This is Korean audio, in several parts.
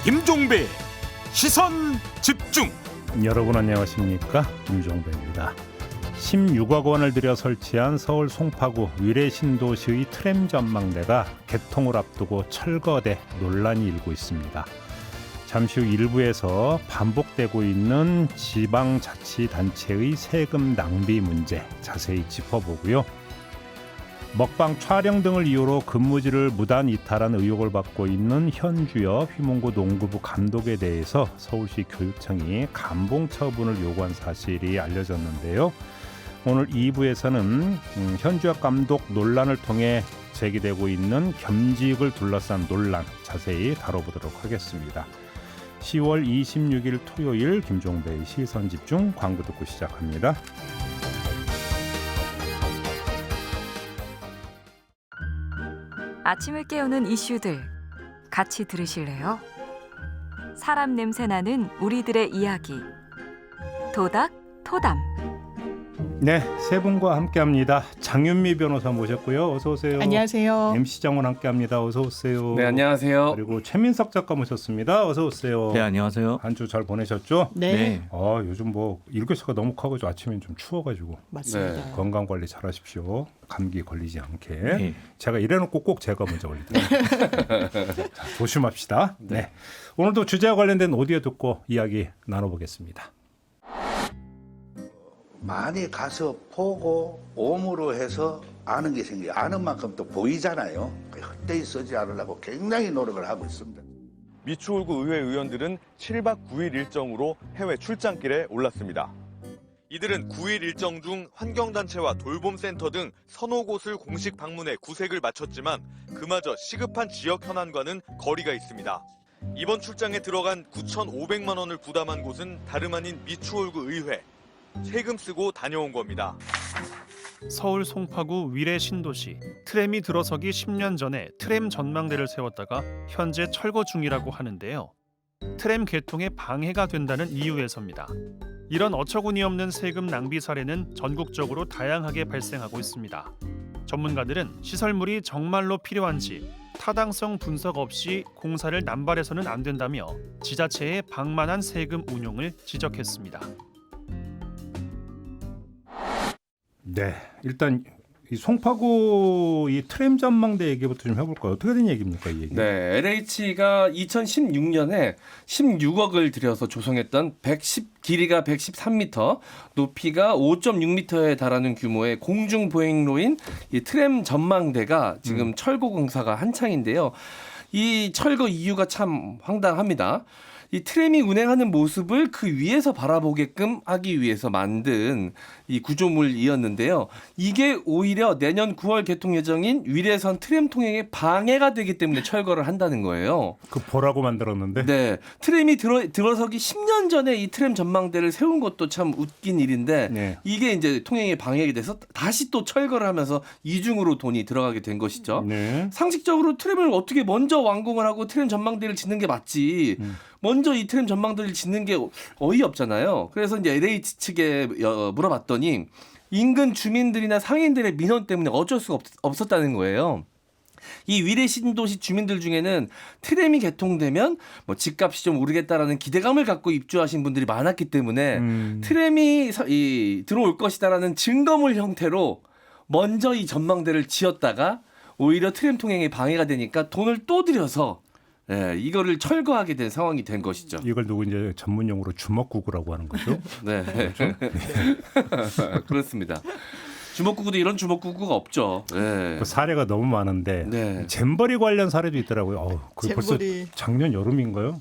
김종배 시선 집중. 여러분 안녕하십니까? 김종배입니다. 16억 원을 들여 설치한 서울 송파구 위례신도시의 트램 전망대가 개통을 앞두고 철거돼 논란이 일고 있습니다. 잠시 후 일부에서 반복되고 있는 지방자치단체의 세금 낭비 문제 자세히 짚어보고요. 먹방 촬영 등을 이유로 근무지를 무단 이탈한 의혹을 받고 있는 현주엽 휘문고 농구부 감독에 대해서 서울시 교육청이 감봉 처분을 요구한 사실이 알려졌는데요. 오늘 2부에서는 현주엽 감독 논란을 통해 제기되고 있는 겸직을 둘러싼 논란 자세히 다뤄보도록 하겠습니다. 10월 26일 토요일 김종배의 시선집중 광고 듣고 시작합니다. 아침을 깨우는 이슈들 같이 들으실래요? 사람 냄새 나는 우리들의 이야기 도닥 토담. 네, 세 분과 함께합니다. 장윤미 변호사 모셨고요. 어서 오세요. 안녕하세요. MC 장원 함께합니다. 어서 오세요. 네, 안녕하세요. 그리고 최민석 작가 모셨습니다. 어서 오세요. 네, 안녕하세요. 한 주 잘 보내셨죠? 네. 요즘 뭐 일교차가 너무 커가지고 아침엔 좀 추워가지고 맞습니다. 네. 건강 관리 잘하십시오. 감기 걸리지 않게. 네. 제가 이래놓고 꼭 제가 먼저 걸리더라고요. 자, 조심합시다. 네. 오늘도 주제와 관련된 오디오 듣고 이야기 나눠보겠습니다. 많이 가서 보고 오므로 해서 아는 게 생겨요. 아는 만큼 또 보이잖아요. 헛되이 쓰지 않으려고 굉장히 노력을 하고 있습니다. 미추홀구 의회 의원들은 7박 9일 일정으로 해외 출장길에 올랐습니다. 이들은 9일 일정 중 환경단체와 돌봄센터 등 서너 곳을 공식 방문해 구색을 마쳤지만 그마저 시급한 지역 현안과는 거리가 있습니다. 이번 출장에 들어간 9,500만 원을 부담한 곳은 다름 아닌 미추홀구 의회. 세금 쓰고 다녀온 겁니다. 서울 송파구 위례 신도시 트램이 들어서기 10년 전에 트램 전망대를 세웠다가 현재 철거 중이라고 하는데요. 트램 개통에 방해가 된다는 이유에서입니다. 이런 어처구니 없는 세금 낭비 사례는 전국적으로 다양하게 발생하고 있습니다. 전문가들은 시설물이 정말로 필요한지 타당성 분석 없이 공사를 남발해서는 안 된다며 지자체의 방만한 세금 운용을 지적했습니다. 네, 일단 이 송파구 이 트램 전망대 얘기부터 좀 해볼까요? 어떻게 된 얘기입니까, 이 얘기? 네, LH가 2016년에 16억을 들여서 조성했던 길이가 113m, 높이가 5.6m에 달하는 규모의 공중 보행로인 이 트램 전망대가 지금 철거 공사가 한창인데요. 이 철거 이유가 참 황당합니다. 이 트램이 운행하는 모습을 그 위에서 바라보게끔 하기 위해서 만든 이 구조물이었는데요. 이게 오히려 내년 9월 개통 예정인 위례선 트램 통행에 방해가 되기 때문에 철거를 한다는 거예요. 그 보라고 만들었는데? 네, 트램이 들어서기 10년 전에 이 트램 전망대를 세운 것도 참 웃긴 일인데 네. 이게 이제 통행에 방해가 돼서 다시 또 철거를 하면서 이중으로 돈이 들어가게 된 것이죠. 네. 상식적으로 트램을 어떻게 먼저 완공을 하고 트램 전망대를 짓는 게 맞지. 먼저 이 트램 전망대를 짓는 게 어이없잖아요. 그래서 이제 LH 측에 물어봤더니 인근 주민들이나 상인들의 민원 때문에 어쩔 수가 없었다는 거예요. 이 위례 신도시 주민들 중에는 트램이 개통되면 뭐 집값이 좀 오르겠다라는 기대감을 갖고 입주하신 분들이 많았기 때문에 트램이 들어올 것이다라는 증거물 형태로 먼저 이 전망대를 지었다가 오히려 트램 통행에 방해가 되니까 돈을 또 들여서 이거를 철거하게 된 상황이 된 것이죠. 이걸 누구 이제 전문 용어로 주먹구구라고 하는 거죠? 네, 그렇습니다. 주먹구구도 이런 주먹구구가 없죠. 네. 그 사례가 너무 많은데 네. 잼버리 관련 사례도 있더라고요. 그 벌써 잼버리. 작년 여름인가요?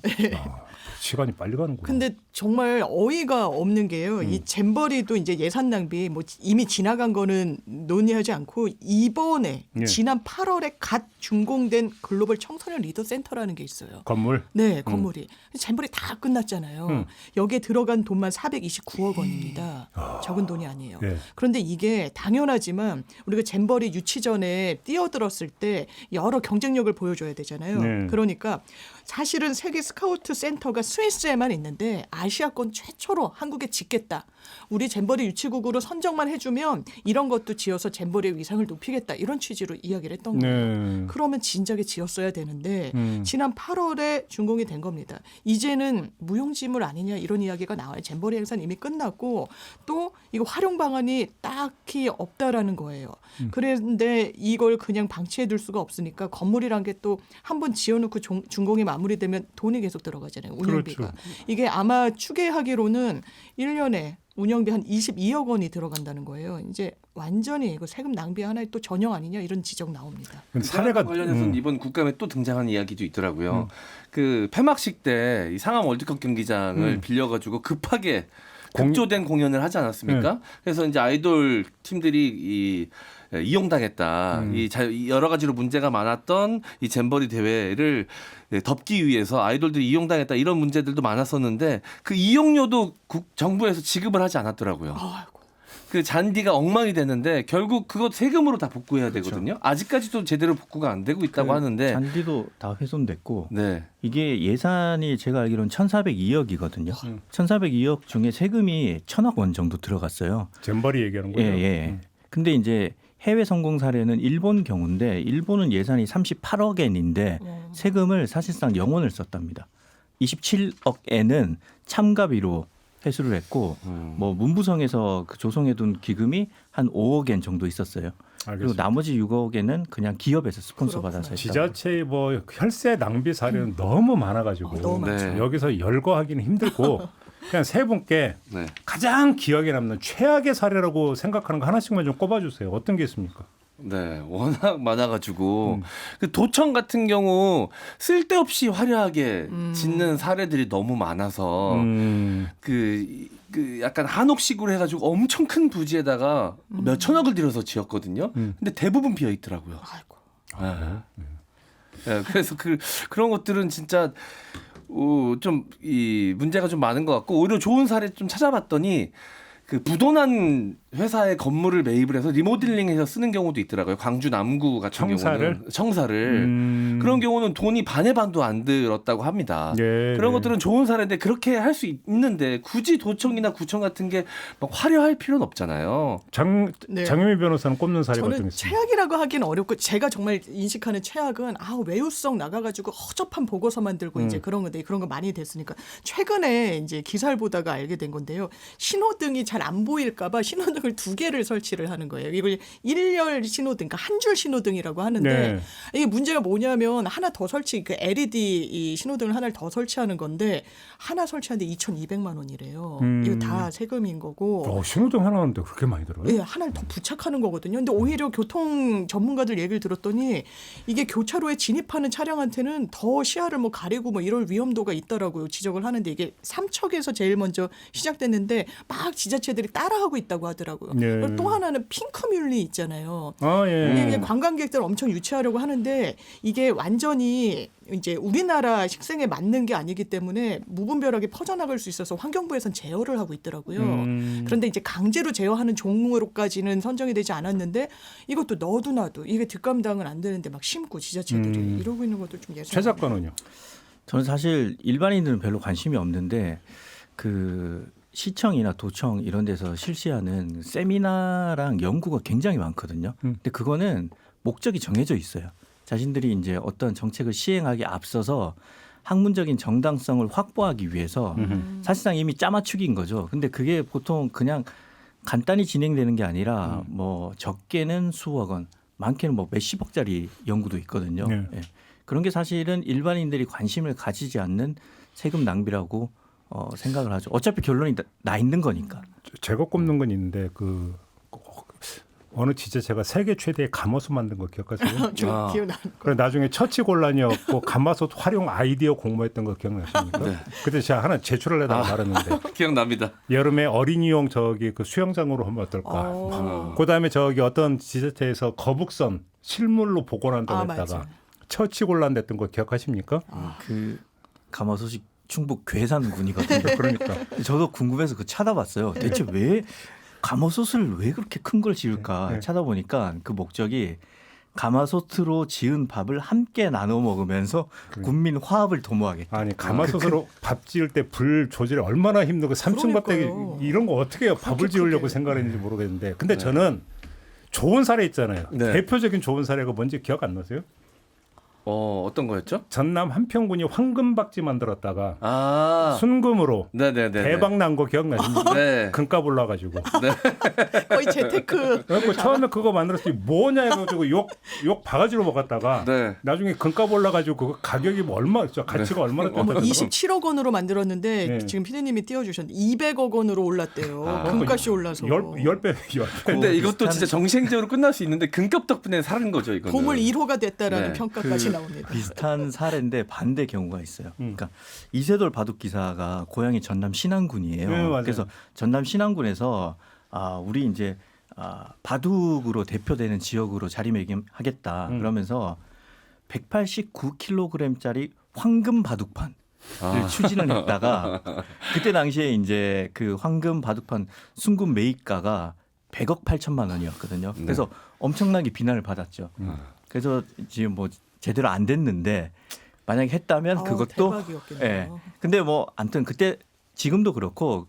시간이 빨리 가는구나. 근데 정말 어이가 없는 게요. 이 잼버리도 이제 예산 낭비 뭐 이미 지나간 거는 논의하지 않고 이번에 예. 지난 8월에 갓 준공된 글로벌 청소년 리더 센터라는 게 있어요. 건물? 네, 건물이. 잼버리 다 끝났잖아요. 여기에 들어간 돈만 429억 원입니다. 적은 돈이 아니에요. 네. 그런데 이게 당연하지만 우리가 잼버리 유치 전에 뛰어들었을 때 여러 경쟁력을 보여줘야 되잖아요. 네. 그러니까 사실은 세계 스카우트 센터가 스위스에만 있는데 아시아권 최초로 한국에 짓겠다. 우리 잼버리 유치국으로 선정만 해주면 이런 것도 지어서 잼버리의 위상을 높이겠다. 이런 취지로 이야기를 했던 거예요. 네. 그러면 진작에 지었어야 되는데 지난 8월에 준공이 된 겁니다. 이제는 무용지물 아니냐 이런 이야기가 나와요. 잼버리 행사는 이미 끝났고 또 이거 활용 방안이 딱히 없다라는 거예요. 그런데 이걸 그냥 방치해둘 수가 없으니까 건물이란 게 또 한 번 지어놓고 준공이 마무리되면 돈이 계속 들어가잖아요. 운영비가. 그렇죠. 이게 아마 추계하기로는 1년에 운영비 한 22억 원이 들어간다는 거예요. 이제 완전히 이거 세금 낭비 하나의 또 전형 아니냐 이런 지적 나옵니다. 근데 사례가 관련해서는 이번 국감에 또 등장한 이야기도 있더라고요. 그 폐막식 때 이 상암 월드컵 경기장을 빌려가지고 급하게 급조된 공연을 하지 않았습니까? 그래서 이제 아이돌 팀들이 이용당했다. 이 여러 가지로 문제가 많았던 이 잼버리 대회를 덮기 위해서 아이돌들이 이용당했다 이런 문제들도 많았었는데 그 이용료도 정부에서 지급을 하지 않았더라고요. 아이고. 그 잔디가 엉망이 되는데 결국 그것 세금으로 다 복구해야 되거든요. 아직까지도 제대로 복구가 안 되고 있다고 하는데 잔디도 다 훼손됐고 네. 이게 예산이 제가 알기로는 1,402억이거든요. 1,402억 중에 세금이 1,000억 원 정도 들어갔어요. 잼버리 얘기하는 거예요. 예. 근데 이제 해외 성공 사례는 일본 경우인데 일본은 예산이 38억 엔인데 세금을 사실상 0원을 썼답니다. 27억 엔은 참가비로 회수를 했고 뭐 문부성에서 그 조성해둔 기금이 한 5억 엔 정도 있었어요. 알겠습니다. 그리고 나머지 6억 엔은 그냥 기업에서 스폰서 받아서 했다. 지자체의 뭐 혈세 낭비 사례는 너무 많아가지고 너무 많죠. 네. 여기서 열거하기는 힘들고 그냥 세 분께 네. 가장 기억에 남는 최악의 사례라고 생각하는 거 하나씩만 좀 꼽아주세요. 어떤 게 있습니까? 네, 워낙 많아가지고 그 도청 같은 경우 쓸데없이 화려하게 짓는 사례들이 너무 많아서 그 약간 한옥식으로 해가지고 엄청 큰 부지에다가 몇 천억을 들여서 지었거든요. 근데 대부분 비어 있더라고요. 아이고. 네, 그래서 그런 것들은 진짜 좀 이 문제가 좀 많은 것 같고 오히려 좋은 사례 좀 찾아봤더니 그 부도난 회사의 건물을 매입을 해서 리모델링해서 쓰는 경우도 있더라고요. 광주 남구 같은 경우는 청사를 그런 경우는 돈이 반의 반도 안 들었다고 합니다. 그런 것들은 좋은 사례인데 그렇게 할 수 있는데 굳이 도청이나 구청 같은 게 막 화려할 필요는 없잖아요. 장유미 변호사는 꼽는 사례가 어떤 게 저는 있습니까? 최악이라고 하기는 어렵고 제가 정말 인식하는 최악은 외유성 나가가지고 허접한 보고서 만들고 이제 그런 건데 그런 거 많이 됐으니까 최근에 이제 기사를 보다가 알게 된 건데요. 신호등이 잘 안 보일까봐 신호등을 2개를 설치를 하는 거예요. 이걸 일렬 신호등, 그러니까 한 줄 신호등이라고 하는데 네. 이게 문제가 뭐냐면 하나 더 설치, 그 LED 이 신호등을 하나를 더 설치하는 건데 하나 설치하는데 2,200만 원이래요. 이거 다 세금인 거고. 신호등 하나 하는데 그렇게 많이 들어요? 네, 하나를 더 부착하는 거거든요. 근데 오히려 교통 전문가들 얘기를 들었더니 이게 교차로에 진입하는 차량한테는 더 시야를 뭐 가리고 뭐 이럴 위험도가 있다라고 지적을 하는데 이게 삼척에서 제일 먼저 시작됐는데 막 지자체들이 따라하고 있다고 하더라고요. 네. 그리고 또 하나는 핑크뮬리 있잖아요. 예. 이게 관광객들 엄청 유치하려고 하는데 이게 완전히 이제 우리나라 식생에 맞는 게 아니기 때문에 무분별하게 퍼져나갈 수 있어서 환경부에서는 제어를 하고 있더라고요. 그런데 이제 강제로 제어하는 종으로까지는 선정이 되지 않았는데 이것도 너도 나도 이게 뒷감당은 안 되는데 막 심고 지자체들이 이러고 있는 것도 좀 예상. 최 작가는요? 저는 사실 일반인들은 별로 관심이 없는데 그 시청이나 도청 이런 데서 실시하는 세미나랑 연구가 굉장히 많거든요. 근데 그거는 목적이 정해져 있어요. 자신들이 이제 어떤 정책을 시행하기 앞서서 학문적인 정당성을 확보하기 위해서 사실상 이미 짜맞추기인 거죠. 근데 그게 보통 그냥 간단히 진행되는 게 아니라 뭐 적게는 수억 원, 많게는 뭐 몇십억짜리 연구도 있거든요. 네. 예. 그런 게 사실은 일반인들이 관심을 가지지 않는 세금 낭비라고 생각을 하죠. 어차피 결론이 나 있는 거니까. 제가 꼽는 건 있는데 어느 지자체가 세계 최대의 가마솥 만든 거 기억하세요? 좀 기억나는 거. 그래 나중에 처치곤란이었고 가마솥 활용 아이디어 공모했던 거 기억나십니까? 네. 그때 제가 하나 제출을 해다가 말았는데 기억납니다. 여름에 어린이용 그 수영장으로 하면 어떨까? 그다음에 어떤 지자체에서 거북선 실물로 복원한다고 했다가 맞아. 처치곤란 됐던 거 기억하십니까? 그 가마솥이 충북 괴산군이거든요. 그러니까 저도 궁금해서 그 찾아봤어요. 대체 왜 가마솥을 왜 그렇게 큰 걸 지을까 네. 찾아보니까 그 목적이 가마솥으로 지은 밥을 함께 나눠 먹으면서 국민 화합을 도모하겠다. 아니 가마솥으로 밥 지을 때 불 조절이 얼마나 힘들고 3층 밥대기 그러니까요. 이런 거 어떻게 해요? 밥을 지으려고 크게. 생각했는지 모르겠는데 근데 저는 좋은 사례 있잖아요. 네. 대표적인 좋은 사례가 뭔지 기억 안 나세요? 어떤 거였죠? 전남 한평군이 황금박쥐 만들었다가 아, 순금으로 네네네. 대박 난 거 기억나십니까? 네. 금값 올라가지고. 거의 재테크. 그래서 처음에 그거 만들었을 때 뭐냐 해가지고 욕 바가지로 먹었다가 네. 나중에 금값 올라가지고 그 가격이 뭐 얼마, 가치가 얼마나 어머, 뛰었다는 27억 원으로 만들었는데 네. 지금 피디님이 띄워주셨는데 200억 원으로 올랐대요. 아. 금값이 올라서. 10배. 근데 이것도 비슷한- 진짜 정신적으로 끝날 수 있는데 금값 덕분에 사는 거죠, 이거는. 보물 1호가 됐다라는 네. 평가까지 나옵니다. 비슷한 사례인데 반대 경우가 있어요. 그러니까 이세돌 바둑 기사가 고향이 전남 신안군이에요. 네, 맞아요. 그래서 전남 신안군에서 우리 이제 바둑으로 대표되는 지역으로 자리매김하겠다 그러면서 189kg짜리 황금 바둑판을 추진을 했다가 그때 당시에 이제 그 황금 바둑판 순금 매입가가 100억 8천만 원이었거든요. 그래서 엄청나게 비난을 받았죠. 그래서 지금 뭐 제대로 안 됐는데 만약에 했다면 그것도 대박이었겠네요. 예. 근데 뭐 아무튼 그때 지금도 그렇고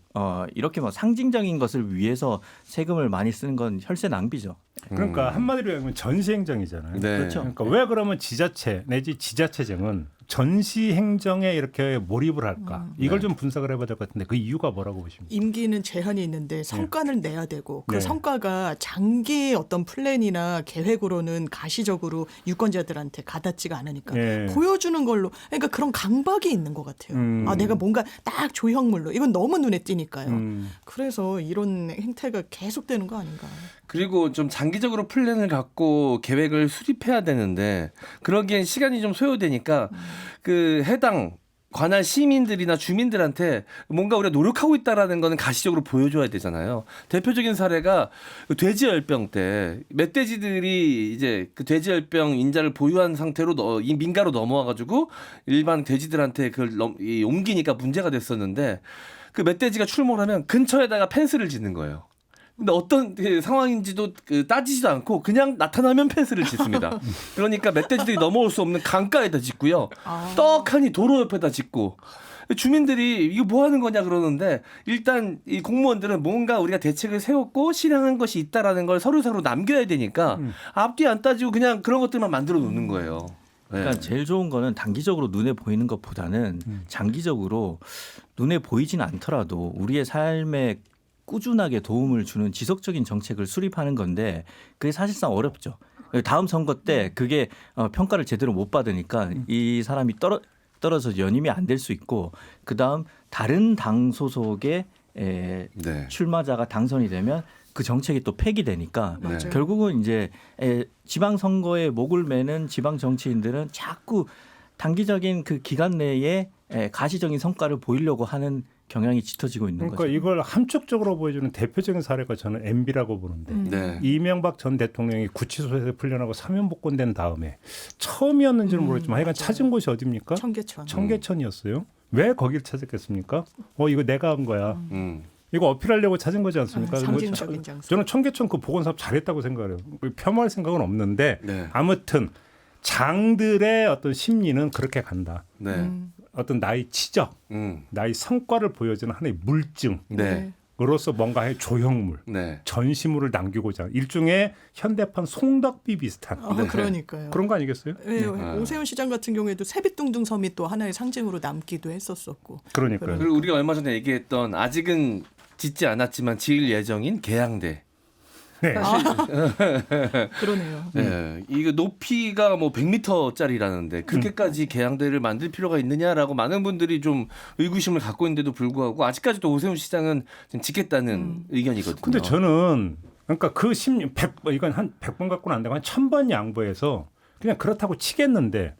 이렇게 뭐 상징적인 것을 위해서 세금을 많이 쓰는 건 혈세 낭비죠. 그러니까 한마디로 얘기하면 전시행정이잖아요. 네. 그렇죠. 그러니까 왜 그러면 지자체 내지 지자체장은 전시행정에 이렇게 몰입을 할까? 이걸 좀 분석을 해봐야 될 것 같은데 그 이유가 뭐라고 보십니까? 임기는 제한이 있는데 성과를 내야 되고 그 네. 성과가 장기 어떤 플랜이나 계획으로는 가시적으로 유권자들한테 가닿지가 않으니까 네. 보여주는 걸로 그러니까 그런 강박이 있는 것 같아요. 내가 뭔가 딱 조형물로 이건 너무 눈에 띄니까요. 그래서 이런 행태가 계속되는 거 아닌가. 그리고 좀 장기적으로 플랜을 갖고 계획을 수립해야 되는데 그러기엔 시간이 좀 소요되니까 그 해당 관할 시민들이나 주민들한테 뭔가 우리가 노력하고 있다라는 거는 가시적으로 보여줘야 되잖아요. 대표적인 사례가 그 돼지열병 때 멧돼지들이 이제 그 돼지열병 인자를 보유한 상태로 이 민가로 넘어와가지고 일반 돼지들한테 그걸 옮기니까 문제가 됐었는데 그 멧돼지가 출몰하면 근처에다가 펜스를 짓는 거예요. 근데 어떤 상황인지도 따지지도 않고 그냥 나타나면 펜스를 짓습니다. 그러니까 멧돼지들이 넘어올 수 없는 강가에다 짓고요. 떡하니 도로 옆에다 짓고 주민들이 이거 뭐 하는 거냐 그러는데 일단 이 공무원들은 뭔가 우리가 대책을 세웠고 실행한 것이 있다라는 걸 서로 남겨야 되니까 앞뒤 안 따지고 그냥 그런 것들만 만들어 놓는 거예요. 네. 그러니까 제일 좋은 거는 단기적으로 눈에 보이는 것보다는 장기적으로 눈에 보이진 않더라도 우리의 삶에 꾸준하게 도움을 주는 지속적인 정책을 수립하는 건데 그게 사실상 어렵죠. 다음 선거 때 그게 평가를 제대로 못 받으니까 이 사람이 떨어져 연임이 안 될 수 있고 그다음 다른 당 소속의 네. 출마자가 당선이 되면 그 정책이 또 폐기되니까 맞아요. 결국은 이제 지방선거에 목을 매는 지방 정치인들은 자꾸 단기적인 그 기간 내에 가시적인 성과를 보이려고 하는 경향이 짙어지고 있는 그러니까 거죠. 이걸 함축적으로 보여주는 대표적인 사례가 저는 MB라고 보는데 네. 이명박 전 대통령이 구치소에서 풀려나고 사면복권된 다음에 처음이었는지는 모르겠지만 하여간 찾은 곳이 어디입니까? 청계천. 청계천이었어요. 왜 거길 찾았겠습니까? 이거 내가 한 거야. 이거 어필하려고 찾은 거지 않습니까? 상징적인 장소. 저는 청계천 그 보건 사업 잘했다고 생각해요. 폄하할 생각은 없는데 네. 아무튼 장들의 어떤 심리는 그렇게 간다. 네. 어떤 나의 치적, 나의 성과를 보여주는 하나의 물증. 네. 으로서 뭔가의 조형물, 네. 전시물을 남기고자 하는 일종의 현대판 송덕비 비슷한 그러니까요. 그런 거 아니겠어요? 네, 오세훈 시장 같은 경우에도 세빛둥둥 섬이 또 하나의 상징으로 남기도 했었었고. 그러니까요. 그리고 우리가 얼마 전에 얘기했던 아직은 짓지 않았지만 지을 예정인 계양대. 네. 그러네요. 네, 이거 높이가 뭐 100m짜리라는데 그렇게까지 계양대를 만들 필요가 있느냐라고 많은 분들이 좀 의구심을 갖고 있는데도 불구하고 아직까지도 오세훈 시장은 좀 짓겠다는 의견이거든요. 근데 저는 그러니까 그 심리 100번 이건 한 100번 갖고는 안 되고 한 1000번 양보해서 그냥 그렇다고 치겠는데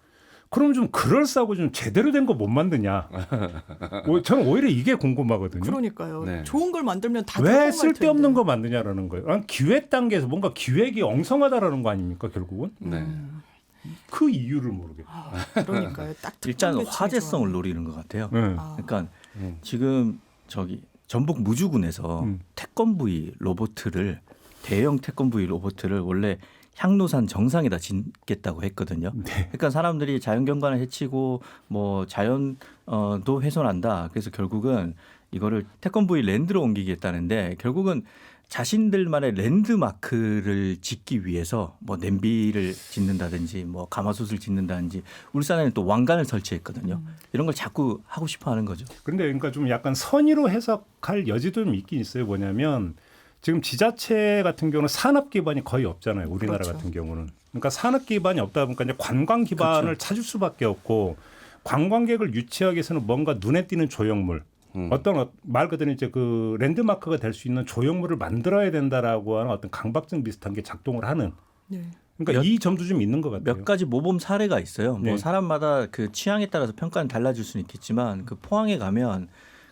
그럼 좀 그럴싸하고 좀 제대로 된 거 못 만드냐? 저는 오히려 이게 궁금하거든요. 그러니까요. 네. 좋은 걸 만들면 다 왜 쓸데없는 거 만드냐라는 거예요. 기획 단계에서 뭔가 기획이 엉성하다라는 거 아닙니까 결국은? 네. 그 이유를 모르겠어요. 그러니까요. 딱 일단 특정 화제성을 매칭이 노리는 것 같아요. 네. 그러니까 지금 전북 무주군에서 태권브이 로봇을 대형 태권브이 로봇을 원래 향로산 정상에다 짓겠다고 했거든요. 네. 그러니까 사람들이 자연경관을 해치고 뭐 자연도 훼손한다. 그래서 결국은 이거를 태권브이 랜드로 옮기겠다는데 결국은 자신들만의 랜드마크를 짓기 위해서 뭐 냄비를 짓는다든지 뭐 가마솥을 짓는다든지 울산에는 또 왕관을 설치했거든요. 이런 걸 자꾸 하고 싶어 하는 거죠. 그런데 그러니까 좀 약간 선의로 해석할 여지도 좀 있긴 있어요. 뭐냐면 지금 지자체 같은 경우는 산업 기반이 거의 없잖아요. 우리나라 그렇죠. 같은 경우는. 그러니까 산업 기반이 없다 보니까 이제 관광 기반을 그렇죠. 찾을 수밖에 없고 관광객을 유치하기 위해서는 뭔가 눈에 띄는 조형물 어떤 말 그대로 이제 그 랜드마크가 될 수 있는 조형물을 만들어야 된다라고 하는 어떤 강박증 비슷한 게 작동을 하는. 네. 그러니까 이 점도 좀 있는 것 같아요. 몇 가지 모범 사례가 있어요. 네. 뭐 사람마다 그 취향에 따라서 평가는 달라질 수는 있겠지만 그 포항에 가면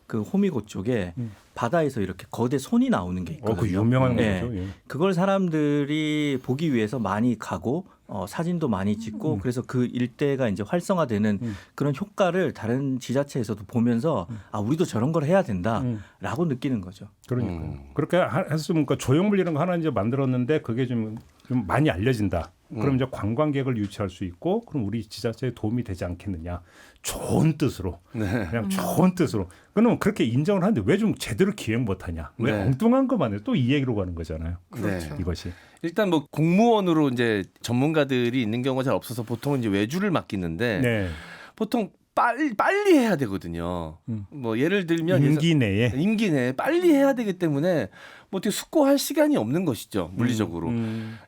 그 호미곶 쪽에 바다에서 이렇게 거대 손이 나오는 게 있거든요. 그 유명한 네. 거죠. 예. 그걸 사람들이 보기 위해서 많이 가고 사진도 많이 찍고 그래서 그 일대가 이제 활성화되는 그런 효과를 다른 지자체에서도 보면서 아 우리도 저런 걸 해야 된다라고 느끼는 거죠. 그러니까요. 그렇게 했으면 그러니까 조형물 이런 거 하나 이제 만들었는데 그게 좀 많이 알려진다. 그럼 이제 관광객을 유치할 수 있고 그럼 우리 지자체에 도움이 되지 않겠느냐. 좋은 뜻으로. 그냥 좋은 뜻으로. 그러면 그렇게 인정을 하는데 왜 좀 제대로 기획 못하냐. 왜 네. 엉뚱한 것만 해. 또 이 얘기로 가는 거잖아요. 네. 이것이. 일단 뭐 공무원으로 이제 전문가들이 있는 경우가 잘 없어서 보통은 이제 외주를 맡기는데 네. 보통 빨리 해야 되거든요. 뭐 예를 들면 임기 내에. 임기 내에 빨리 해야 되기 때문에 뭐 어떻게 숙고할 시간이 없는 것이죠. 물리적으로.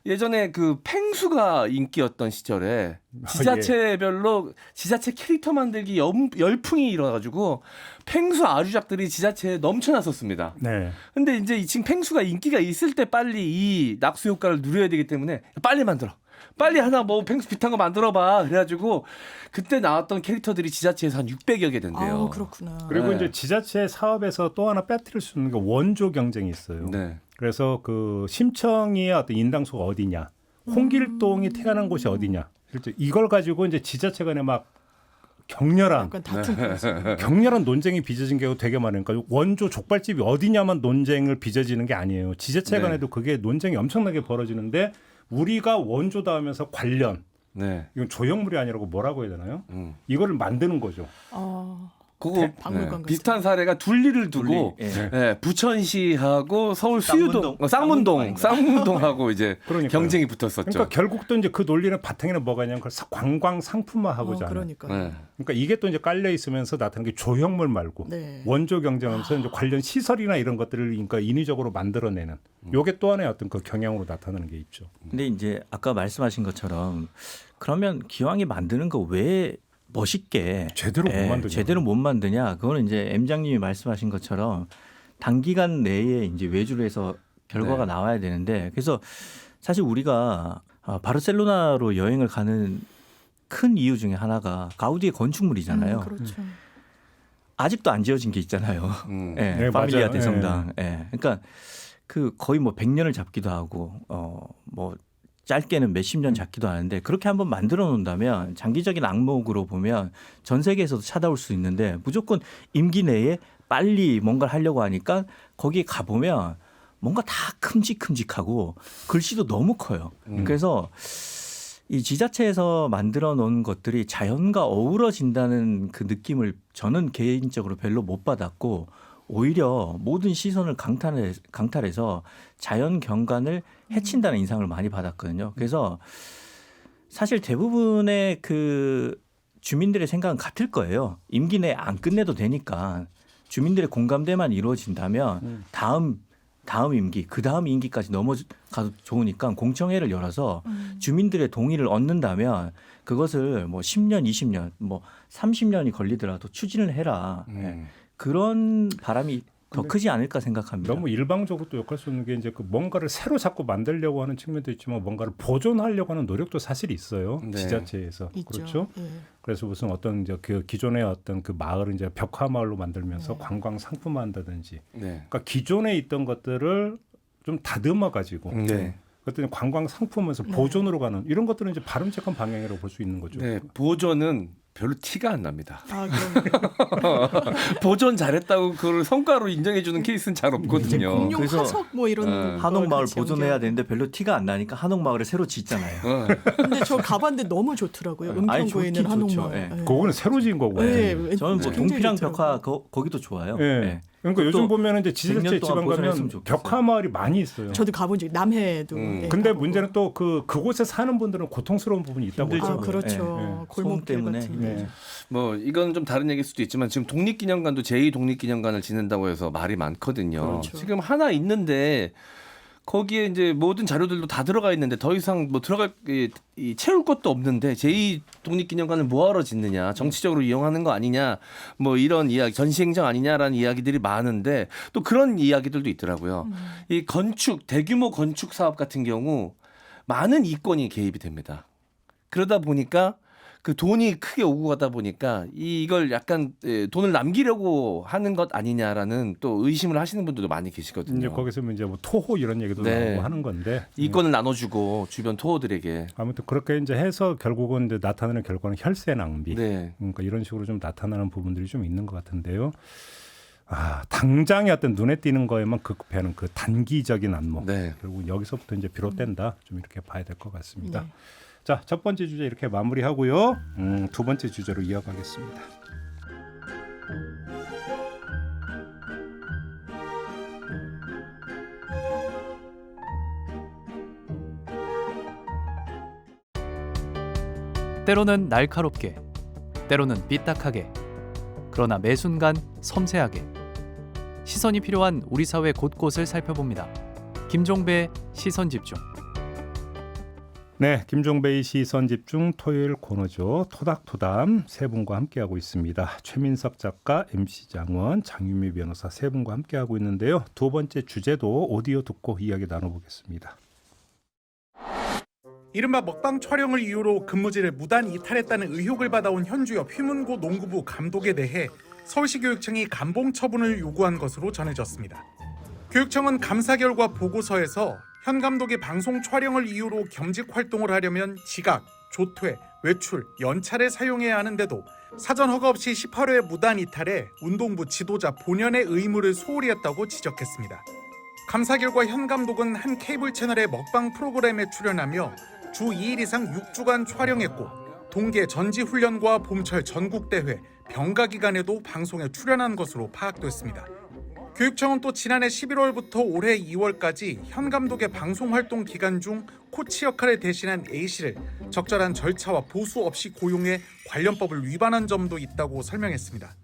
예전에 그 펭수가 인기였던 시절에 지자체별로 지자체 캐릭터 만들기 열풍이 일어나가지고 펭수 아류작들이 지자체에 넘쳐났었습니다. 네. 근데 이제 지금 펭수가 인기가 있을 때 빨리 이 낙수 효과를 누려야 되기 때문에 빨리 만들어. 빨리 하나 뭐 펭수 비슷한 거 만들어봐. 그래가지고 그때 나왔던 캐릭터들이 지자체에서 한 600여 개 된대요. 아, 그렇구나. 그리고 네. 이제 지자체 사업에서 또 하나 빼뜨릴 수 있는 게 원조 경쟁이 있어요. 네. 그래서 그 심청이의 어떤 인당수가 어디냐, 홍길동이 태어난 곳이 어디냐, 실제 이걸 가지고 이제 지자체 간에 막 격렬한 약간 다툼 포인트. 격렬한 논쟁이 빚어진 경우가 되게 많으니까 원조 족발집이 어디냐만 논쟁을 빚어지는 게 아니에요. 지자체 간에도 그게 논쟁이 엄청나게 벌어지는데 우리가 원조다 하면서 관련 네. 이건 조형물이 아니라고 뭐라고 해야 되나요? 이거를 만드는 거죠. 그거 박물관 같은 비슷한 사례가 둘리를 두고 둘리, 예. 예, 부천시하고 서울 수유동, 쌍문동하고 이제 그러니까요. 경쟁이 붙었었죠. 그러니까 결국 또 이제 그 논리는 바탕에는 뭐가 있냐면 그걸 관광 상품화하고자 하는. 그러니까. 네. 그러니까 이게 또 이제 깔려 있으면서 나타나는 게 조형물 말고 네. 원조 경쟁하면서 이제 관련 시설이나 이런 것들을 그러니까 인위적으로 만들어내는 요게 또 하나의 어떤 그 경향으로 나타나는 게 있죠. 근데 이제 아까 말씀하신 것처럼 그러면 기왕에 만드는 거 왜 멋있게 제대로 못 만드냐. 제대로 못 만드냐? 그거는 이제 M장님이 말씀하신 것처럼 단기간 내에 이제 외주를 해서 결과가 네. 나와야 되는데 그래서 사실 우리가 바르셀로나로 여행을 가는 큰 이유 중에 하나가 가우디의 건축물이잖아요. 그렇죠. 아직도 안 지어진 게 있잖아요. 예, 네, 파밀리아 맞아요. 대성당. 예. 그러니까 그 거의 뭐 100년을 잡기도 하고 뭐 짧게는 몇십 년 잡기도 하는데 그렇게 한번 만들어 놓는다면 장기적인 악목으로 보면 전 세계에서도 찾아올 수 있는데 무조건 임기 내에 빨리 뭔가를 하려고 하니까 거기에 가보면 뭔가 다 큼직큼직하고 글씨도 너무 커요. 그래서 이 지자체에서 만들어 놓은 것들이 자연과 어우러진다는 그 느낌을 저는 개인적으로 별로 못 받았고 오히려 모든 시선을 강탈해서 자연 경관을 해친다는 인상을 많이 받았거든요. 그래서 사실 대부분의 그 주민들의 생각은 같을 거예요. 임기 내에 안 끝내도 되니까 주민들의 공감대만 이루어진다면 다음 임기, 그 다음 임기까지 넘어가도 좋으니까 공청회를 열어서 주민들의 동의를 얻는다면 그것을 뭐 10년, 20년, 뭐 30년이 걸리더라도 추진을 해라. 네. 그런 바람이 더 크지 않을까 생각합니다. 너무 일방적으로 또 욕할 수 없는 게 이제 그 뭔가를 새로 자꾸 만들려고 하는 측면도 있지만 뭔가를 보존하려고 하는 노력도 사실 있어요. 네. 지자체에서. 있죠. 그렇죠. 예. 그래서 무슨 어떤 이제 그 기존의 어떤 그 마을을 이제 벽화 마을로 만들면서 관광 상품화한다든지. 네. 그러니까 기존에 있던 것들을 좀 다듬어 가지고 네. 그것들이 관광 상품에서 보존으로 가는 이런 것들은 이제 바람직한 방향이라고 볼 수 있는 거죠. 네, 보존은 별로 티가 안 납니다. 아, 그럼 보존 잘했다고 그걸 성과로 인정해주는 케이스는 잘 없거든요. 공룡 그래서 화석 뭐 이런 한옥마을 같이 보존해야 연결. 되는데 별로 티가 안 나니까 한옥마을을 새로 짓잖아요. 근데 저 가봤는데 너무 좋더라고요. 아니, 은평구에 있는 좋긴 좋죠. 한옥마을. 예. 네. 그거는 새로 지은 거고. 네, 저는 뭐 굉장히 동피랑 좋더라고요. 벽화 거기도 좋아요. 예. 예. 그러니까 요즘 또 보면 이제 100년 지자체 동안 지방 보존했으면 가면 좋겠어요. 벽화 마을이 많이 있어요. 저도 가본 적이 남해도. 예, 근데 가보고. 문제는 또 그곳에 사는 분들은 고통스러운 부분이 있다고 힘들죠. 아, 하더라고요. 그렇죠. 예. 골목길 때문에 같은 네. 데. 뭐 이건 좀 다른 얘기일 수도 있지만 지금 독립기념관도 제2독립기념관을 짓는다고 해서 말이 많거든요. 그렇죠. 지금 하나 있는데 거기에 이제 모든 자료들도 다 들어가 있는데 더 이상 뭐 들어갈 이 채울 것도 없는데 제2독립기념관을 뭐하러 짓느냐, 정치적으로 이용하는 거 아니냐, 뭐 이런 이야기, 전시행정 아니냐라는 이야기들이 많은데 또 그런 이야기들도 있더라고요. 이 건축, 대규모 건축 사업 같은 경우 많은 이권이 개입이 됩니다. 그러다 보니까 그 돈이 크게 오고 가다 보니까 이걸 약간 돈을 남기려고 하는 것 아니냐라는 또 의심을 하시는 분들도 많이 계시거든요. 이제 거기서 이제 뭐 토호 이런 얘기도 네. 나오고 하는 건데 이권을 나눠주고 주변 토호들에게. 아무튼 그렇게 이제 해서 결국은 이제 나타나는 결과는 혈세 낭비. 네. 그러니까 이런 식으로 좀 나타나는 부분들이 좀 있는 것 같은데요. 아, 당장의 어떤 눈에 띄는 거에만 급급해하는 그 단기적인 안목. 네. 결국 여기서부터 이제 비롯된다. 좀 이렇게 봐야 될 것 같습니다. 네. 자, 첫 번째 주제 이렇게 마무리하고요. 두 번째 주제로 이어가겠습니다. 때로는 날카롭게, 때로는 삐딱하게, 그러나 매 순간 섬세하게 시선이 필요한 우리 사회 곳곳을 살펴봅니다. 김종배의 시선집중. 네, 김종배의 시선집중 토요일 코너죠. 토닥토담 세 분과 함께하고 있습니다. 최민석 작가, MC 장원, 장윤미 변호사 세 분과 함께하고 있는데요. 두 번째 주제도 오디오 듣고 이야기 나눠보겠습니다. 이른바 먹방 촬영을 이유로 근무지를 무단 이탈했다는 의혹을 받아온 현주엽 휘문고 농구부 감독에 대해 서울시 교육청이 감봉 처분을 요구한 것으로 전해졌습니다. 교육청은 감사 결과 보고서에서 현 감독이 방송 촬영을 이유로 겸직 활동을 하려면 지각, 조퇴, 외출, 연차를 사용해야 하는데도 사전 허가 없이 18회 무단 이탈해 운동부 지도자 본연의 의무를 소홀히 했다고 지적했습니다. 감사 결과 현 감독은 한 케이블 채널의 먹방 프로그램에 출연하며 주 2일 이상 6주간 촬영했고 동계 전지훈련과 봄철 전국대회, 병가 기간에도 방송에 출연한 것으로 파악됐습니다. 교육청은 또 지난해 11월부터 올해 2월까지 현 감독의 방송 활동 기간 중 코치 역할을 대신한 A씨를 적절한 절차와 보수 없이 고용해 관련법을 위반한 점도 있다고 설명했습니다.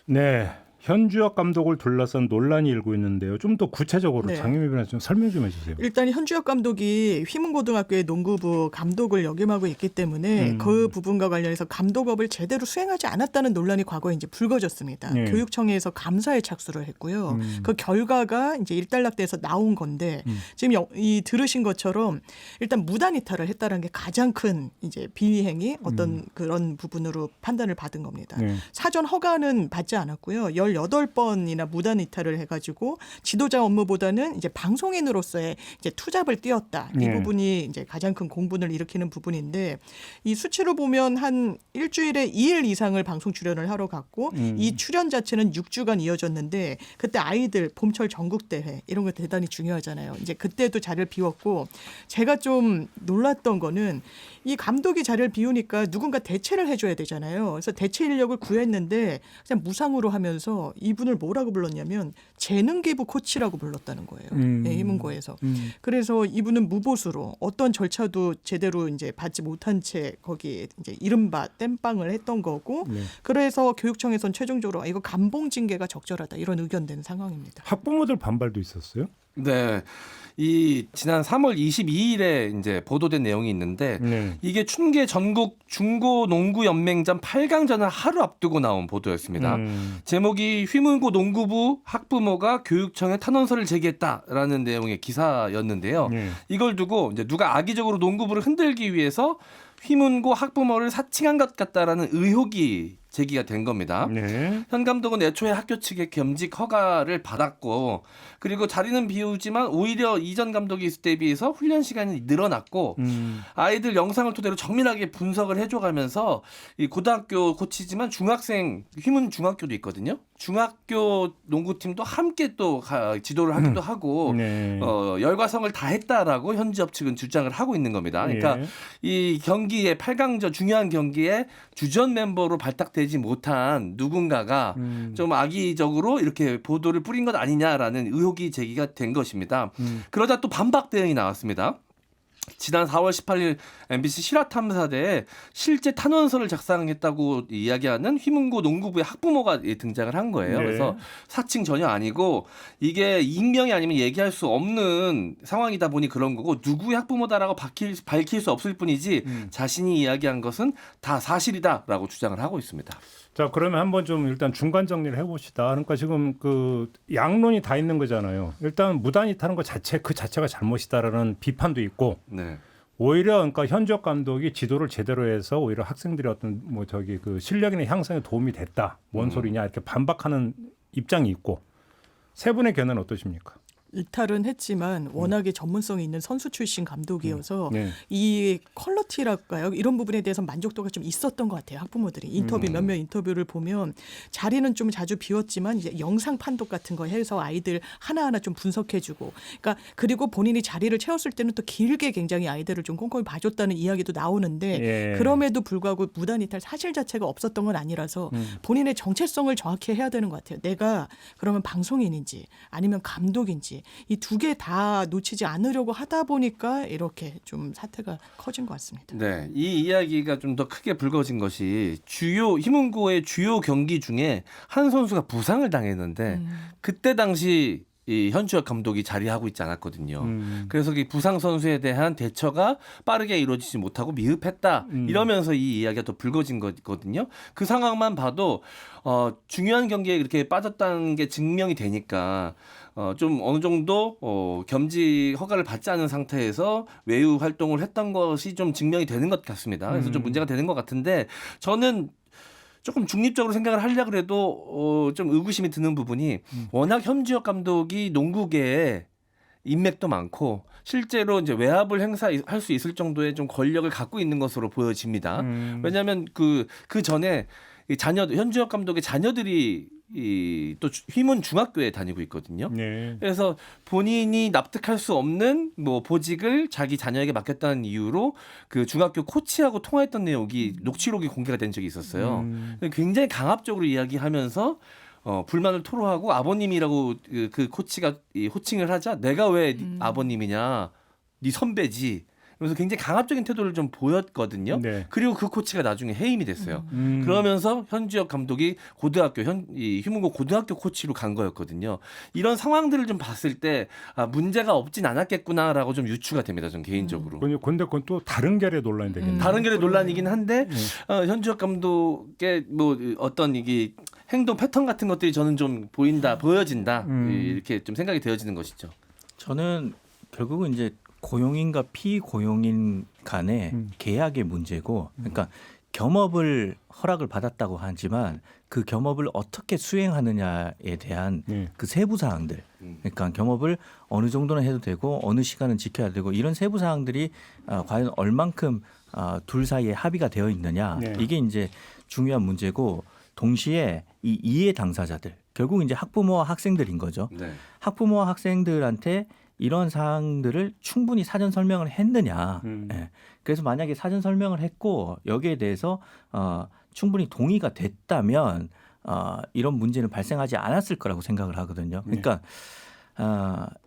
네, 현주엽 감독을 둘러싼 논란이 일고 있는데요. 좀 더 구체적으로 네. 장윤미 변호사 좀 설명 좀 해주세요. 일단 현주엽 감독이 휘문고등학교의 농구부 감독을 역임하고 있기 때문에 그 부분과 관련해서 감독업을 제대로 수행하지 않았다는 논란이 과거에 이제 불거졌습니다. 네. 교육청에서 감사에 착수를 했고요. 그 결과가 이제 일단락돼서 나온 건데 지금 이 들으신 것처럼 일단 무단 이탈을 했다는 게 가장 큰 이제 비위행위 어떤 그런 부분으로 판단을 받은 겁니다. 네. 사전 허가는 받지 않았고요. 18번이나 무단 이탈을 해가지고 지도자 업무보다는 이제 방송인으로서의 이제 투잡을 띄었다. 이 네. 부분이 이제 가장 큰 공분을 일으키는 부분인데 이 수치로 보면 한 일주일에 2일 이상을 방송 출연을 하러 갔고 이 출연 자체는 6주간 이어졌는데 그때 아이들 봄철 전국대회 이런 거 대단히 중요하잖아요. 이제 그때도 자리를 비웠고 제가 좀 놀랐던 거는 이 감독이 자리를 비우니까 누군가 대체를 해줘야 되잖아요. 그래서 대체 인력을 구했는데 그냥 무상으로 하면서 이분을 뭐라고 불렀냐면 재능기부 코치라고 불렀다는 거예요. 네, 희문고에서. 그래서 이분은 무보수로 어떤 절차도 제대로 이제 받지 못한 채 거기 이제 이른바 땜빵을 했던 거고 네. 그래서 교육청에선 최종적으로 이거 감봉 징계가 적절하다 이런 의견된 상황입니다. 학부모들 반발도 있었어요? 네. 이 지난 3월 22일에 이제 보도된 내용이 있는데 네. 이게 춘계 전국 중고 농구 연맹전 8강전을 하루 앞두고 나온 보도였습니다. 제목이 휘문고 농구부 학부모가 교육청에 탄원서를 제기했다라는 내용의 기사였는데요. 네. 이걸 두고 이제 누가 악의적으로 농구부를 흔들기 위해서 휘문고 학부모를 사칭한 것 같다라는 의혹이 제기가 된 겁니다. 네. 현 감독은 애초에 학교 측의 겸직 허가를 받았고 그리고 자리는 비우지만 오히려 이전 감독이 있을 때에 비해서 훈련 시간이 늘어났고 아이들 영상을 토대로 정밀하게 분석을 해줘가면서 이 고등학교 코치지만 중학생 휘문 중학교도 있거든요. 중학교 농구팀도 함께 또 지도를 하기도 하고 네. 열과성을 다했다라고 현지업 측은 주장을 하고 있는 겁니다. 그러니까 이 경기에 8강전 중요한 경기에 주전 멤버로 발탁되지 못한 누군가가 좀 악의적으로 이렇게 보도를 뿌린 것 아니냐라는 의혹이 제기가 된 것입니다. 그러다 또 반박 대응이 나왔습니다. 지난 4월 18일 MBC 실화탐사대에 실제 탄원서를 작성했다고 이야기하는 휘문고 농구부의 학부모가 등장을 한 거예요. 네. 그래서 사칭 전혀 아니고 이게 익명이 아니면 얘기할 수 없는 상황이다 보니 그런 거고 누구의 학부모다라고 밝힐 수 없을 뿐이지 자신이 이야기한 것은 다 사실이다라고 주장을 하고 있습니다. 자, 그러면 한번 좀 일단 중간 정리를 해봅시다. 그러니까 지금 그 양론이 다 있는 거잖아요. 일단 무단히 타는 것 그 자체가 잘못이다라는 비판도 있고, 네. 오히려 그러니까 현지혁 감독이 지도를 제대로 해서 오히려 학생들의 어떤 그 실력이나 향상에 도움이 됐다. 뭔 소리냐 이렇게 반박하는 입장이 있고, 세 분의 견해는 어떠십니까? 이탈은 했지만 워낙에 전문성이 있는 선수 출신 감독이어서 네. 이 퀄리티랄까요? 이런 부분에 대해서 만족도가 좀 있었던 것 같아요. 학부모들이 인터뷰 몇몇 인터뷰를 보면 자리는 좀 자주 비웠지만 이제 영상 판독 같은 거 해서 아이들 하나하나 좀 분석해주고, 그러니까 그리고 본인이 자리를 채웠을 때는 또 길게 굉장히 아이들을 좀 꼼꼼히 봐줬다는 이야기도 나오는데 그럼에도 불구하고 무단 이탈 사실 자체가 없었던 건 아니라서 본인의 정체성을 정확히 해야 되는 것 같아요. 내가 그러면 방송인인지 아니면 감독인지 이 두 개 다 놓치지 않으려고 하다 보니까 이렇게 좀 사태가 커진 것 같습니다. 네, 이 이야기가 좀 더 크게 불거진 것이 휘문고의 주요 경기 중에 한 선수가 부상을 당했는데 그때 당시 이 현주혁 감독이 자리하고 있지 않았거든요. 그래서 이 부상 선수에 대한 대처가 빠르게 이루어지지 못하고 미흡했다. 이러면서 이 이야기가 더 불거진 거거든요. 그 상황만 봐도 중요한 경기에 이렇게 빠졌다는 게 증명이 되니까 좀 어느 정도 겸직 허가를 받지 않은 상태에서 외유 활동을 했던 것이 좀 증명이 되는 것 같습니다. 그래서 좀 문제가 되는 것 같은데 저는 조금 중립적으로 생각을 하려고 해도 좀 의구심이 드는 부분이 워낙 현주혁 감독이 농구계에 인맥도 많고 실제로 이제 외압을 행사할 수 있을 정도의 좀 권력을 갖고 있는 것으로 보여집니다. 왜냐하면 그 전에 현주혁 감독의 자녀들이 또 휘문 중학교에 다니고 있거든요. 네. 그래서 본인이 납득할 수 없는 보직을 자기 자녀에게 맡겼다는 이유로 그 중학교 코치하고 통화했던 내용이 녹취록이 공개가 된 적이 있었어요. 굉장히 강압적으로 이야기하면서 불만을 토로하고 아버님이라고 그 코치가 호칭을 하자 내가 왜 아버님이냐, 네 선배지. 그래서 굉장히 강압적인 태도를 좀 보였거든요. 네. 그리고 그 코치가 나중에 해임이 됐어요. 그러면서 현주혁 감독이 휘문고 고등학교 코치로 간 거였거든요. 이런 상황들을 좀 봤을 때 문제가 없진 않았겠구나라고 좀 유추가 됩니다. 전 개인적으로. 근데 그건 또 다른 결의 논란이 되겠네요. 다른 결의 논란이긴 한데 현주혁 감독의 어떤 이게 행동 패턴 같은 것들이 저는 좀 보여진다 이렇게 좀 생각이 되어지는 것이죠. 저는 결국은 이제 고용인과 피고용인 간의 계약의 문제고, 그러니까 겸업을 허락을 받았다고 하지만 그 겸업을 어떻게 수행하느냐에 대한 그 세부 사항들, 그러니까 겸업을 어느 정도는 해도 되고 어느 시간은 지켜야 되고 이런 세부 사항들이 과연 얼만큼 둘 사이에 합의가 되어 있느냐, 이게 이제 중요한 문제고, 동시에 이 이해 당사자들, 결국 이제 학부모와 학생들인 거죠. 네. 학부모와 학생들한테 이런 사항들을 충분히 사전 설명을 했느냐. 예. 그래서 만약에 사전 설명을 했고 여기에 대해서 충분히 동의가 됐다면 이런 문제는 발생하지 않았을 거라고 생각을 하거든요. 그러니까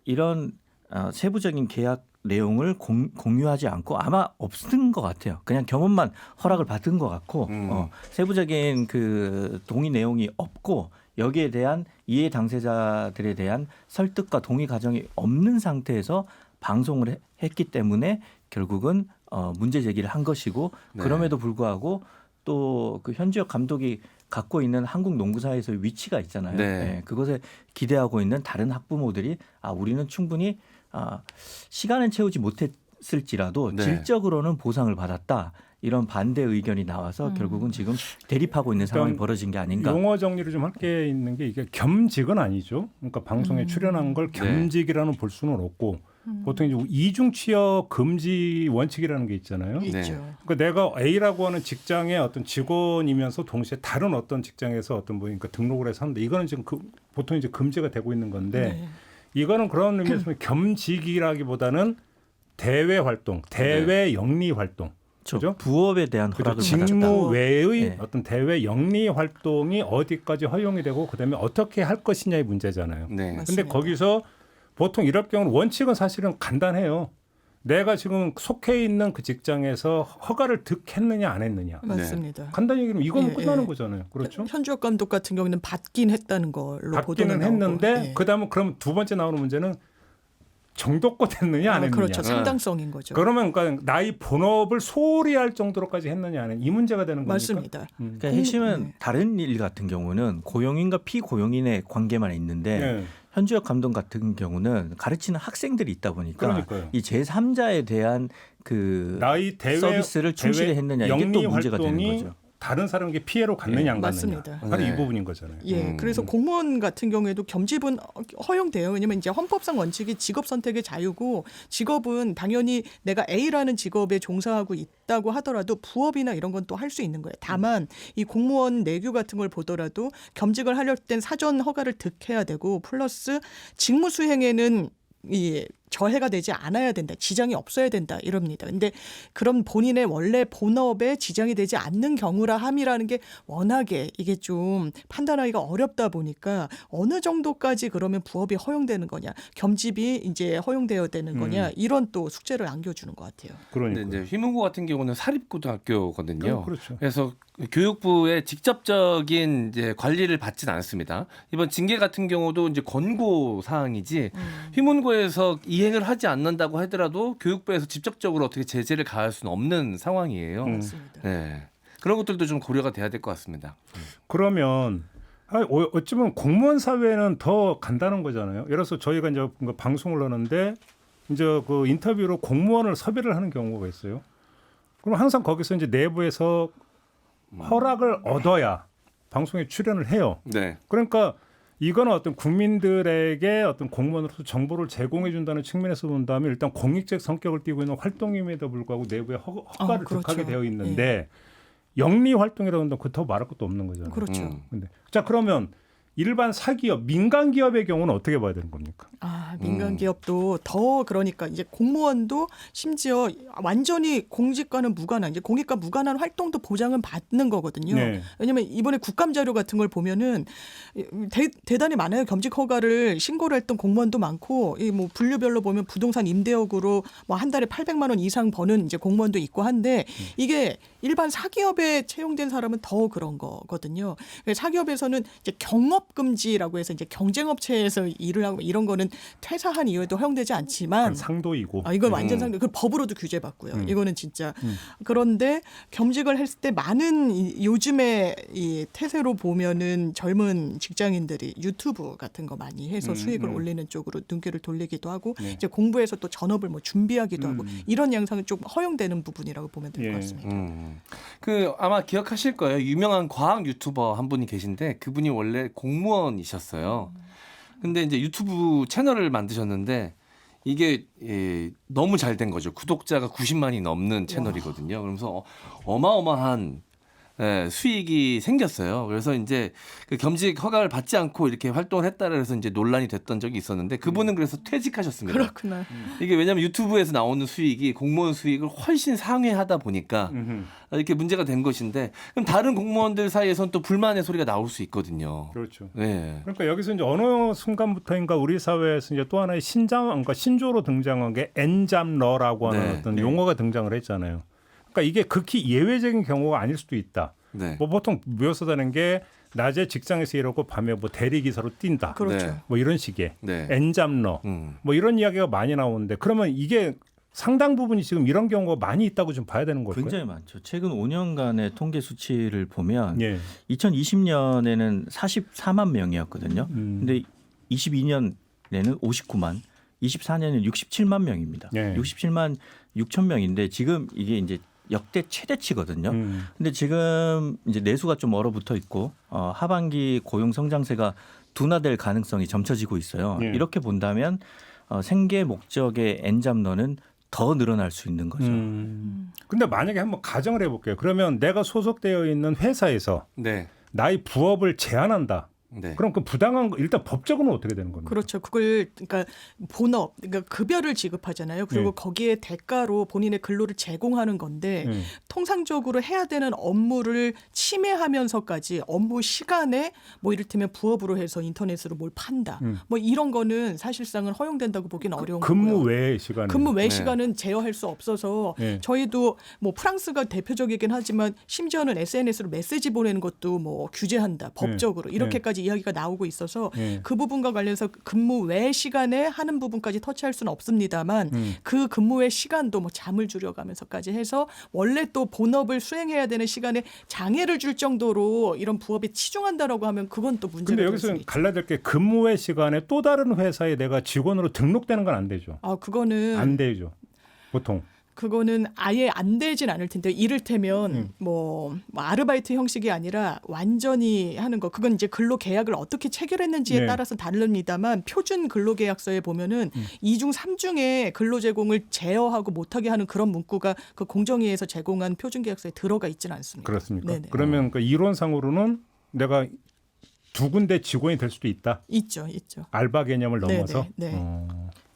이런 세부적인 계약 내용을 공유하지 않고 아마 없은 것 같아요. 그냥 겸업만 허락을 받은 것 같고 세부적인 그 동의 내용이 없고 여기에 대한 이해 당사자들에 대한 설득과 동의 과정이 없는 상태에서 방송을 했기 때문에 결국은 문제 제기를 한 것이고, 그럼에도 불구하고 또 그 현주혁 감독이 갖고 있는 한국 농구사에서의 위치가 있잖아요. 네, 그것에 기대하고 있는 다른 학부모들이 우리는 충분히 시간은 채우지 받았을지라도 네. 질적으로는 보상을 받았다. 이런 반대 의견이 나와서 결국은 지금 대립하고 있는 상황이 벌어진 게 아닌가. 용어 정리를 좀 할 게 있는 게 이게 겸직은 아니죠. 그러니까 방송에 출연한 걸 겸직이라는 볼 수는 없고 보통 이제 이중 취업 금지 원칙이라는 게 있잖아요. 있죠. 그러니까 내가 A라고 하는 직장의 어떤 직원이면서 동시에 다른 어떤 직장에서 어떤 뭐 그러니까 등록을 해서 하는데 이거는 지금 보통 이제 금지가 되고 있는 건데 이거는 그런 의미에서 보면 겸직이라기보다는 대외 활동, 대외 영리 활동. 그렇죠? 부업에 대한 허락을 직무 받았다. 외의 네. 어떤 대외 영리 활동이 어디까지 허용이 되고 그다음에 어떻게 할 것이냐의 문제잖아요. 네. 근데 거기서 보통 이럴 경우는 원칙은 사실은 간단해요. 내가 지금 속해 있는 그 직장에서 허가를 득했느냐 안 했느냐. 맞습니다. 간단히 얘기하면 이거는 예, 끝나는 예. 거잖아요. 그렇죠? 현주엽 감독 같은 경우는 받긴 했다는 걸로 받기는 보도는 했는데 나오고. 예. 그다음에 그럼 두 번째 나오는 문제는 정도껏 했느냐 안 했느냐. 그렇죠. 상당성인 거죠. 그러면 그러니까 나의 본업을 소홀히 할 정도로까지 했느냐 안 했느냐. 이 문제가 되는 겁니까? 맞습니다. 그러니까 핵심은 다른 일 같은 경우는 고용인과 피고용인의 관계만 있는데 네. 현주엽 감독 같은 경우는 가르치는 학생들이 있다 보니까 그러니까요. 이 제3자에 대한 그 나의 대외 서비스를 충실히 했느냐 이게 또 영리 문제가 되는 활동이 거죠. 다른 사람에게 피해로 갔느냐 안 갔느냐. 맞습니다. 바로 네. 이 부분인 거잖아요. 예, 그래서 공무원 같은 경우에도 겸직은 허용돼요. 왜냐하면 이제 헌법상 원칙이 직업 선택의 자유고 직업은 당연히 내가 A라는 직업에 종사하고 있다고 하더라도 부업이나 이런 건 또 할 수 있는 거예요. 다만 이 공무원 내규 같은 걸 보더라도 겸직을 하려는 땐 사전 허가를 득해야 되고 플러스 직무 수행에는 이 저해가 되지 않아야 된다. 지장이 없어야 된다. 이럽니다. 근데 그런 본인의 원래 본업에 지장이 되지 않는 경우라 함이라는 게 워낙에 이게 좀 판단하기가 어렵다 보니까 어느 정도까지 그러면 부업이 허용되는 거냐, 겸직이 이제 허용되어야 되는 거냐 이런 또 숙제를 안겨주는 것 같아요. 그러니까. 근데 이제 휘문고 같은 경우는 사립고등학교거든요. 그렇죠. 그래서 교육부의 직접적인 이제 관리를 받지는 않습니다. 이번 징계 같은 경우도 이제 권고 사항이지 휘문고에서 이행을 하지 않는다고 하더라도 교육부에서 직접적으로 어떻게 제재를 가할 수는 없는 상황이에요. 맞습니다. 네. 그런 것들도 좀 고려가 돼야 될 것 같습니다. 그러면 어쩌면 공무원 사회는 더 간단한 거잖아요. 예를 들어서 저희가 이제 방송을 하는데 이제 그 인터뷰로 공무원을 섭외를 하는 경우가 있어요. 그럼 항상 거기서 이제 내부에서 허락을 얻어야 방송에 출연을 해요. 네. 그러니까 이거는 어떤 국민들에게 어떤 공무원으로서 정보를 제공해 준다는 측면에서 본다면 일단 공익적 성격을 띠고 있는 활동임에도 불구하고 내부에 허가를 그렇죠. 득하게 되어 있는데 영리 활동이라고 한다면 그 더 말할 것도 없는 거잖아요. 그렇죠. 근데 자 그러면 일반 사기업, 민간 기업의 경우는 어떻게 봐야 되는 겁니까? 민간 기업도 더 그러니까 이제 공무원도 심지어 완전히 공직과는 무관한 이제 공익과 무관한 활동도 보장은 받는 거거든요. 네. 왜냐하면 이번에 국감 자료 같은 걸 보면은 대단히 많아요. 겸직 허가를 신고를 했던 공무원도 많고 이 뭐 분류별로 보면 부동산 임대업으로 뭐 한 달에 800만 원 이상 버는 이제 공무원도 있고 한데 이게 일반 사기업에 채용된 사람은 더 그런 거거든요. 사기업에서는 이제 경업 금지라고 해서 이제 경쟁업체에서 일을 하고 이런 거는 퇴사한 이후에도 허용되지 않지만 상도이고. 이건 완전 상도. 그 법으로도 규제받고요. 이거는 진짜. 그런데 겸직을 했을 때 많은 요즘에 이 태세로 보면은 젊은 직장인들이 유튜브 같은 거 많이 해서 수익을 올리는 쪽으로 눈길을 돌리기도 하고 이제 공부해서 또 전업을 뭐 준비하기도 하고 이런 양상은 좀 허용되는 부분이라고 보면 될 것 같습니다. 그 아마 기억하실 거예요. 유명한 과학 유튜버 한 분이 계신데 그분이 원래 공무원이셨어요. 근데 이제 유튜브 채널을 만드셨는데 이게 너무 잘 된 거죠. 구독자가 90만이 넘는 채널이거든요. 그러면서 어마어마한 수익이 생겼어요. 그래서 이제 그 겸직 허가를 받지 않고 이렇게 활동을 했다라 해서 이제 논란이 됐던 적이 있었는데 그분은 그래서 퇴직하셨습니다. 그렇구나. 이게 왜냐하면 유튜브에서 나오는 수익이 공무원 수익을 훨씬 상회하다 보니까 이렇게 문제가 된 것인데 그럼 다른 공무원들 사이에서는 또 불만의 소리가 나올 수 있거든요. 그렇죠. 네. 그러니까 여기서 이제 어느 순간부터인가 우리 사회에서 이제 또 하나의 그러니까 신조로 등장한 게 엔잡러라고 하는 어떤 용어가 등장을 했잖아요. 그러니까 이게 극히 예외적인 경우가 아닐 수도 있다. 네. 뭐 보통 묘사되는 게 낮에 직장에서 일하고 밤에 뭐 대리 기사로 뛴다. 그렇죠. 네. 뭐 이런 식의 네. 엔잡러 뭐 이런 이야기가 많이 나오는데 그러면 이게 상당 부분이 지금 이런 경우가 많이 있다고 좀 봐야 되는 걸까요? 굉장히 많죠. 최근 5년간의 통계 수치를 보면 예. 2020년에는 44만 명이었거든요. 근데 22년에는 59만, 24년에 67만 명입니다. 네. 67만 6천 명인데 지금 이게 이제 역대 최대치거든요. 근데 지금 이제 내수가 좀 얼어붙어 있고 하반기 고용 성장세가 둔화될 가능성이 점쳐지고 있어요. 네. 이렇게 본다면 생계 목적의 N잡러는 더 늘어날 수 있는 거죠. 근데 만약에 한번 가정을 해볼게요. 그러면 내가 소속되어 있는 회사에서 네. 나의 부업을 제한한다. 네. 그럼 그 부당한 거 일단 법적으로는 어떻게 되는 겁니까? 그렇죠. 그걸 그러니까 본업, 그러니까 급여를 지급하잖아요. 그리고 네. 거기에 대가로 본인의 근로를 제공하는 건데 통상적으로 해야 되는 업무를 침해하면서까지 업무 시간에 뭐 이를테면 부업으로 해서 인터넷으로 뭘 판다. 뭐 이런 거는 사실상은 허용된다고 보기는 어려운 근무 거고요. 외 시간에. 근무 외 네. 시간은 제어할 수 없어서 네. 저희도 뭐 프랑스가 대표적이긴 하지만 심지어는 SNS로 메시지 보내는 것도 뭐 규제한다. 법적으로. 이렇게까지 이야기가 나오고 있어서 그 부분과 관련해서 근무 외 시간에 하는 부분까지 터치할 수는 없습니다만 그 근무 외 시간도 뭐 잠을 줄여가면서까지 해서 원래 또 본업을 수행해야 되는 시간에 장애를 줄 정도로 이런 부업에 치중한다라고 하면 그건 또 문제가 근데 될 여기서 수 있죠. 갈라질 게 근무 외 시간에 또 다른 회사에 내가 직원으로 등록되는 건 안 되죠. 그거는 안 되죠. 보통. 그거는 아예 안 되진 않을 텐데 이를테면 뭐 아르바이트 형식이 아니라 완전히 하는 거 그건 이제 근로계약을 어떻게 체결했는지에 네. 따라서 다릅니다만 표준 근로계약서에 보면은 2중 3중에 근로 제공을 제어하고 못하게 하는 그런 문구가 그 공정위에서 제공한 표준계약서에 들어가 있지는 않습니다. 그렇습니까? 네네. 그러면 그 이론상으로는 내가 두 군데 직원이 될 수도 있다. 있죠. 알바 개념을 넘어서. 네네. 네.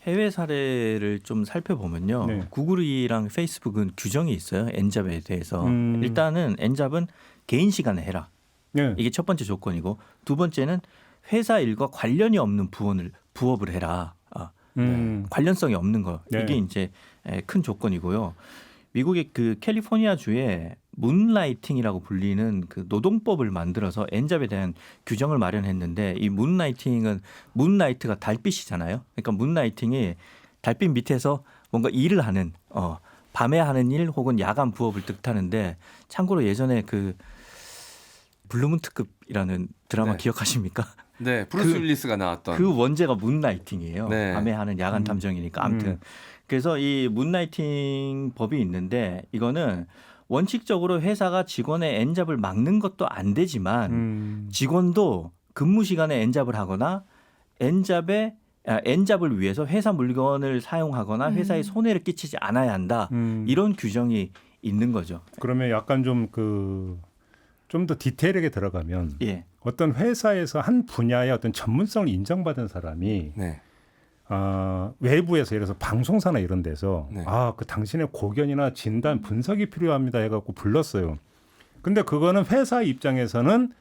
해외 사례를 좀 살펴보면요. 네. 구글이랑 페이스북은 규정이 있어요. N잡에 대해서. 일단은 N잡은 개인 시간에 해라. 네. 이게 첫 번째 조건이고 두 번째는 회사 일과 관련이 없는 부업을 해라. 관련성이 없는 거. 네. 이게 이제 큰 조건이고요. 미국의 그 캘리포니아 주에 문라이팅이라고 불리는 그 노동법을 만들어서 N잡에 대한 규정을 마련했는데 이 문라이팅은 문라이트가 달빛이잖아요. 그러니까 문라이팅이 달빛 밑에서 뭔가 일을 하는 밤에 하는 일 혹은 야간 부업을 뜻하는데 참고로 예전에 그 블루문트급이라는 드라마 네. 기억하십니까? 네, 브루스 윌리스가 나왔던 그 원제가 문라이팅이에요. 네. 밤에 하는 야간 탐정이니까 아무튼 그래서 이 문라이팅 법이 있는데 이거는 원칙적으로 회사가 직원의 N잡을 막는 것도 안 되지만 직원도 근무 시간에 N잡을 하거나 N잡을 위해서 회사 물건을 사용하거나 회사에 손해를 끼치지 않아야 한다. 이런 규정이 있는 거죠. 그러면 약간 좀 더 디테일하게 들어가면 예. 어떤 회사에서 한 분야의 어떤 전문성을 인정받은 사람이 네. 외부에서 예를 들어서 방송사나 이런 데서 네. 그 당신의 고견이나 진단 분석이 필요합니다 해갖고 불렀어요. 근데 그거는 회사 입장에서는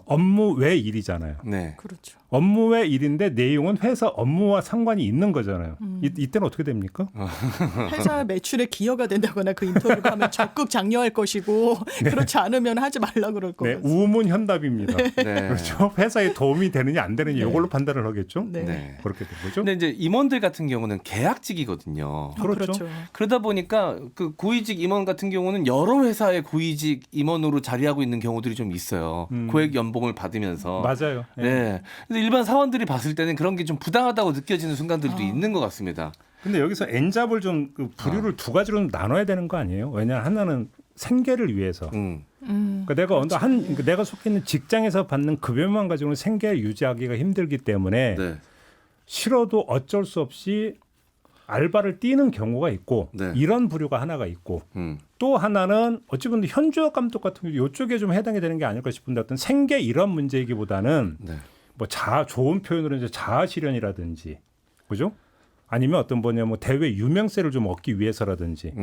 업무 외 일이잖아요. 네. 그렇죠. 업무 외 일인데 내용은 회사 업무와 상관이 있는 거잖아요. 이때는 어떻게 됩니까? 회사 매출에 기여가 된다거나 그 인터뷰가 하면 적극 장려할 것이고 그렇지 않으면 하지 말라 그럴 네, 거고. 우문현답입니다. 네. 그렇죠. 회사에 도움이 되느냐 안 되느냐 이걸로 판단을 하겠죠. 네. 네. 그렇게 된 거죠. 근데 이제 임원들 같은 경우는 계약직이거든요. 그렇죠. 그러다 보니까 그 고위직 임원 같은 경우는 여러 회사의 고위직 임원으로 자리하고 있는 경우들이 좀 있어요. 고액 연봉을 받으면서. 맞아요. 네. 근데 일반 사원들이 봤을 때는 그런 게 좀 부당하다고 느껴지는 순간들도 있는 것 같습니다. 근데 여기서 N잡을 좀 그 부류를 두 가지로 좀 나눠야 되는 거 아니에요? 왜냐하면 하나는 생계를 위해서. 그러니까 내가 내가 속해 있는 직장에서 받는 급여만 가지고는 생계를 유지하기가 힘들기 때문에 네. 싫어도 어쩔 수 없이 알바를 뛰는 경우가 있고 네. 이런 부류가 하나가 있고 또 하나는 어찌 보면 현주업 감독 같은 경우 이쪽에 좀 해당이 되는 게 아닐까 싶은데 어떤 생계 이런 문제이기보다는 네. 뭐 좋은 표현으로 이제 자아실현이라든지 그죠? 아니면 어떤 뭐냐면 대외 유명세를 좀 얻기 위해서라든지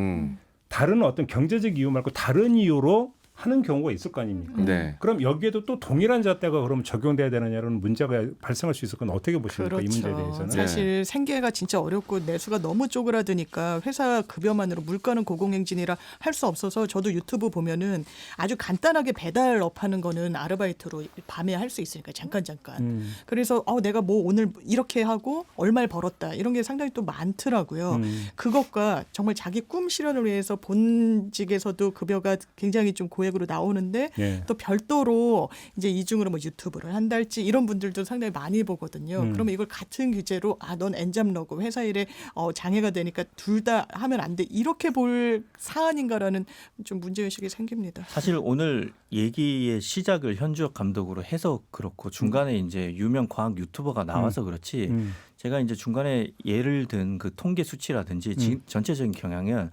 다른 어떤 경제적 이유 말고 다른 이유로 하는 경우가 있을 거 아닙니까? 네. 그럼 여기에도 또 동일한 잣대가 그럼 적용돼야 되느냐는 문제가 발생할 수 있을 건 어떻게 보십니까? 그렇죠. 이 문제에 대해서는. 사실 생계가 진짜 어렵고 내수가 너무 쪼그라드니까 회사 급여만으로 물가는 고공행진이라 할 수 없어서 저도 유튜브 보면은 아주 간단하게 배달업 하는 거는 아르바이트로 밤에 할 수 있으니까 잠깐. 그래서 내가 뭐 오늘 이렇게 하고 얼마를 벌었다 이런 게 상당히 또 많더라고요. 그것과 정말 자기 꿈 실현을 위해서 본직에서도 급여가 굉장히 좀 고액 계획으로 나오는데 예. 또 별도로 이제 이중으로 뭐 유튜브를 한달지 이런 분들도 상당히 많이 보거든요. 그러면 이걸 같은 규제로 넌 엔잡러고 회사 일에 장애가 되니까 둘 다 하면 안 돼. 이렇게 볼 사안인가라는 좀 문제의식이 생깁니다. 사실 오늘 얘기의 시작을 현주엽 감독으로 해서 그렇고 중간에 이제 유명 과학 유튜버가 나와서 그렇지 제가 이제 중간에 예를 든 그 통계 수치라든지 전체적인 경향은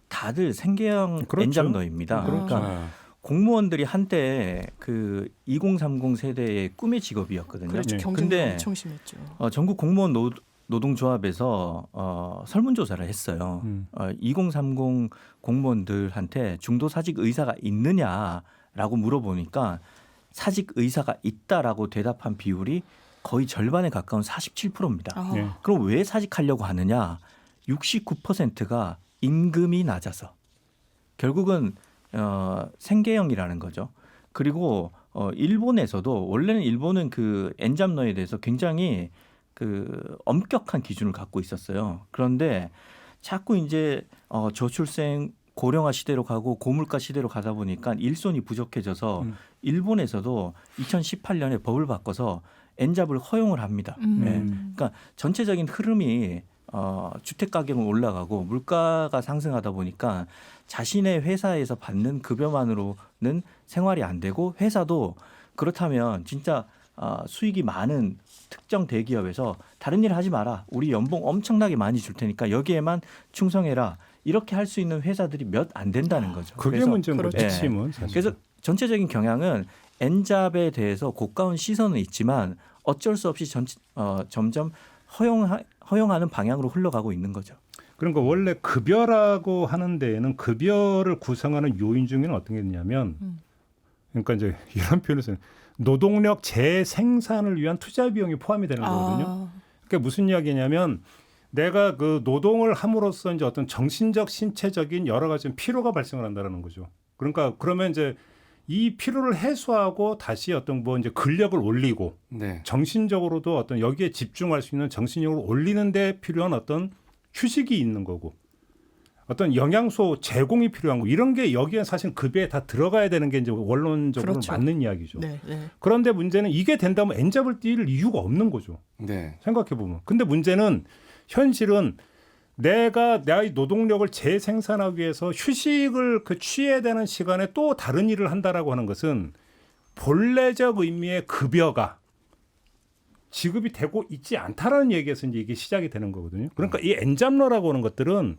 다들 생계형 그렇죠. 엔잡러입니다. 그러니까 공무원들이 한때 그 2030 세대의 꿈의 직업이었거든요. 그렇죠. 네. 경쟁도 근데 엄청 심했죠. 전국 공무원 노동조합에서 설문조사를 했어요. 2030 공무원들한테 중도사직 의사가 있느냐라고 물어보니까 사직 의사가 있다라고 대답한 비율이 거의 절반에 가까운 47%입니다. 예. 그럼 왜 사직하려고 하느냐? 69%가 임금이 낮아서 결국은 생계형이라는 거죠. 그리고 일본에서도 원래는 일본은 그 엔잡러에 대해서 굉장히 그 엄격한 기준을 갖고 있었어요. 그런데 자꾸 이제 저출생 고령화 시대로 가고 고물가 시대로 가다 보니까 일손이 부족해져서 일본에서도 2018년에 법을 바꿔서 엔잡을 허용을 합니다. 네. 그러니까 전체적인 흐름이 주택 가격은 올라가고 물가가 상승하다 보니까 자신의 회사에서 받는 급여만으로는 생활이 안 되고 회사도 그렇다면 진짜 수익이 많은 특정 대기업에서 다른 일 하지 마라. 우리 연봉 엄청나게 많이 줄 테니까 여기에만 충성해라. 이렇게 할 수 있는 회사들이 몇 안 된다는 거죠. 그게 그래서 문제인 거죠. 네. 핵심은 사실. 그래서 전체적인 경향은 엔잡에 대해서 고가운 시선은 있지만 어쩔 수 없이 점점 허용하는 방향으로 흘러가고 있는 거죠. 그러니까 원래 급여라고 하는 데에는 급여를 구성하는 요인 중에는 어떤 게 있냐면 그러니까 이제 이런 표현을 써요. 노동력 재생산을 위한 투자 비용이 포함이 되는 거거든요. 그게 무슨 이야기냐면 내가 그 노동을 함으로써 이제 어떤 정신적, 신체적인 여러 가지 피로가 발생을 한다는 거죠. 그러니까 그러면 이제 이 피로를 해소하고 다시 어떤 뭐 이제 근력을 올리고 네. 정신적으로도 어떤 여기에 집중할 수 있는 정신력을 올리는 데 필요한 어떤 휴식이 있는 거고 어떤 영양소 제공이 필요한 거 이런 게 여기에 사실 급여에 다 들어가야 되는 게 이제 원론적으로 그렇죠. 맞는 이야기죠. 네, 네. 그런데 문제는 이게 된다면 엔잡을 뛸 이유가 없는 거죠. 네. 생각해 보면. 근데 문제는 현실은 내가 나의 노동력을 재생산하기 위해서 휴식을 취해야 되는 시간에 또 다른 일을 한다라고 하는 것은 본래적 의미의 급여가 지급이 되고 있지 않다라는 얘기에서 이제 이게 시작이 되는 거거든요. 그러니까 이 엔잡러라고 하는 것들은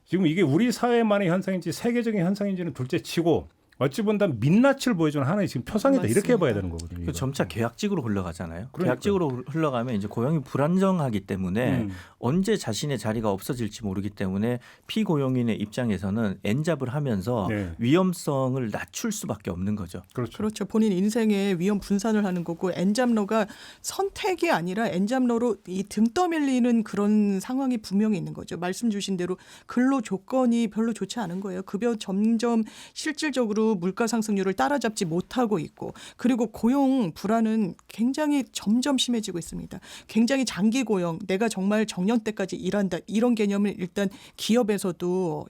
지금 이게 우리 사회만의 현상인지 세계적인 현상인지는 둘째치고 어찌 본다면 민낯을 보여주는 하나의 지금 표상이다 맞습니다. 이렇게 봐야 되는 거거든요. 그 점차 계약직으로 흘러가잖아요. 그러니까요. 계약직으로 흘러가면 이제 고용이 불안정하기 때문에 언제 자신의 자리가 없어질지 모르기 때문에 피고용인의 입장에서는 엔잡을 하면서 네. 위험성을 낮출 수밖에 없는 거죠. 그렇죠. 그렇죠. 본인 인생의 위험 분산을 하는 거고 엔잡러가 선택이 아니라 엔잡러로 이 등 떠밀리는 그런 상황이 분명히 있는 거죠. 말씀 주신 대로 근로 조건이 별로 좋지 않은 거예요. 급여 점점 실질적으로 물가 상승률을 따라잡지 못하고 있고 그리고 고용 불안은 굉장히 점점 심해지고 있습니다. 굉장히 장기 고용, 내가 정말 정년 때까지 일한다 이런 개념을 일단 기업에서도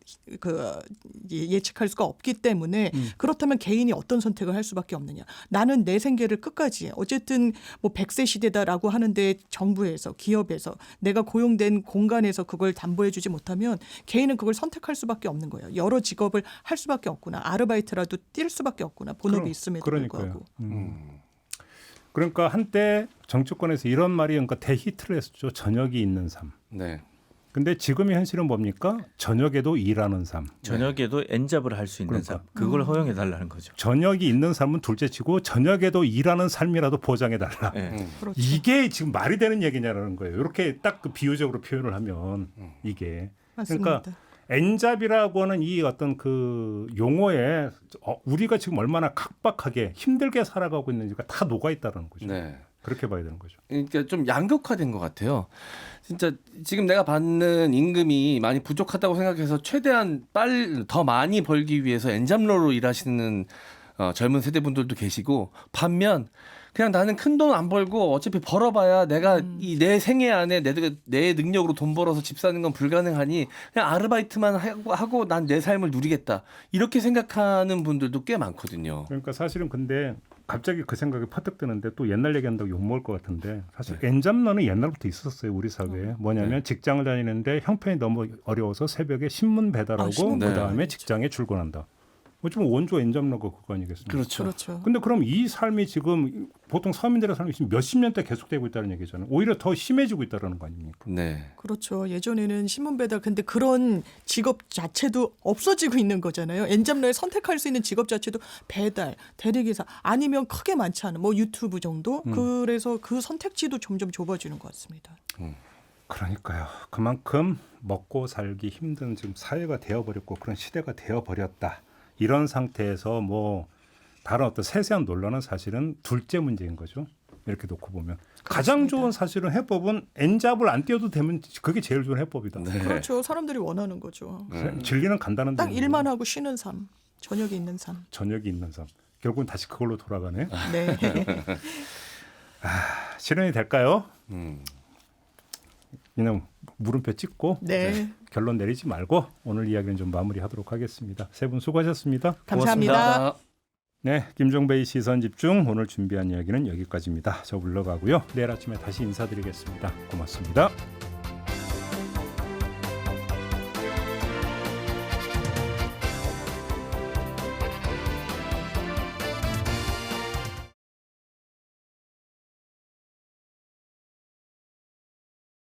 예측할 수가 없기 때문에 그렇다면 개인이 어떤 선택을 할 수밖에 없느냐. 나는 내 생계를 끝까지 어쨌든 뭐 100세 시대다라고 하는데 정부에서 기업에서 내가 고용된 공간에서 그걸 담보해 주지 못하면 개인은 그걸 선택할 수밖에 없는 거예요. 여러 직업을 할 수밖에 없구나. 아르바이트라도 뛸 수밖에 없구나. 본업이 있음에도 불구하고. 그러니까 한때 정치권에서 이런 말이 그러니까 대히트를 했었죠. 저녁이 있는 삶. 네. 근데 지금의 현실은 뭡니까? 저녁에도 일하는 삶. 저녁에도 엔잡을 할 수 있는 삶. 그걸 허용해 달라는 거죠. 저녁이 있는 삶은 둘째치고 저녁에도 일하는 삶이라도 보장해 달라. 네. 그렇죠. 이게 지금 말이 되는 얘기냐라는 거예요. 이렇게 딱 그 비유적으로 표현을 하면 이게 맞습니다. 그러니까 엔잡이라고 하는 이 어떤 그 용어에 우리가 지금 얼마나 각박하게 힘들게 살아가고 있는지가 다 녹아 있다는 거죠. 네. 그렇게 봐야 되는 거죠. 그러니까 좀 양극화된 것 같아요. 진짜 지금 내가 받는 임금이 많이 부족하다고 생각해서 최대한 더 많이 벌기 위해서 엔잡러로 일하시는 젊은 세대분들도 계시고 반면 그냥 나는 큰 돈 안 벌고 어차피 벌어봐야 내가 이 내 생애 안에 내 능력으로 돈 벌어서 집 사는 건 불가능하니 그냥 아르바이트만 하고 난 내 삶을 누리겠다 이렇게 생각하는 분들도 꽤 많거든요. 그러니까 사실은 근데 갑자기 그 생각이 퍼뜩 드는데 또 옛날 얘기한다고 욕먹을 것 같은데 사실 N잡러는 옛날부터 있었어요 우리 사회에. 뭐냐면 직장을 다니는데 형편이 너무 어려워서 새벽에 신문 배달하고 그다음에 직장에 출근한다. 어쩌면 원조 N잡러가 그거 아니겠습니까? 그렇죠. 근데 그럼 이 삶이 지금 보통 서민들의 삶이 지금 몇십 년대 계속되고 있다는 얘기잖아요. 오히려 더 심해지고 있다는 거 아닙니까? 네. 그렇죠. 예전에는 신문 배달 근데 그런 직업 자체도 없어지고 있는 거잖아요. N잡러에 선택할 수 있는 직업 자체도 배달, 대리기사 아니면 크게 많지 않은 뭐 유튜브 정도. 그래서 그 선택지도 점점 좁아지는 것 같습니다. 그러니까요. 그만큼 먹고 살기 힘든 지금 사회가 되어버렸고 그런 시대가 되어버렸다. 이런 상태에서 뭐 다른 어떤 세세한 논란은 사실은 둘째 문제인 거죠. 이렇게 놓고 보면 가장 좋은 사실은 해법은 N잡을 안 띄워도 되면 그게 제일 좋은 해법이다. 그렇죠. 사람들이 원하는 거죠. 진리는 간단한 딱 일만 하고 쉬는 삶, 저녁이 있는 삶. 저녁이 있는 삶. 결국은 다시 그걸로 돌아가네. 네. 실현이 될까요? 그냥 물음표 찍고 네. 결론 내리지 말고 오늘 이야기는 좀 마무리하도록 하겠습니다. 세 분 수고하셨습니다. 감사합니다. 고맙습니다. 네, 김종배의 시선집중 오늘 준비한 이야기는 여기까지입니다. 저 물러가고요. 내일 아침에 다시 인사드리겠습니다. 고맙습니다.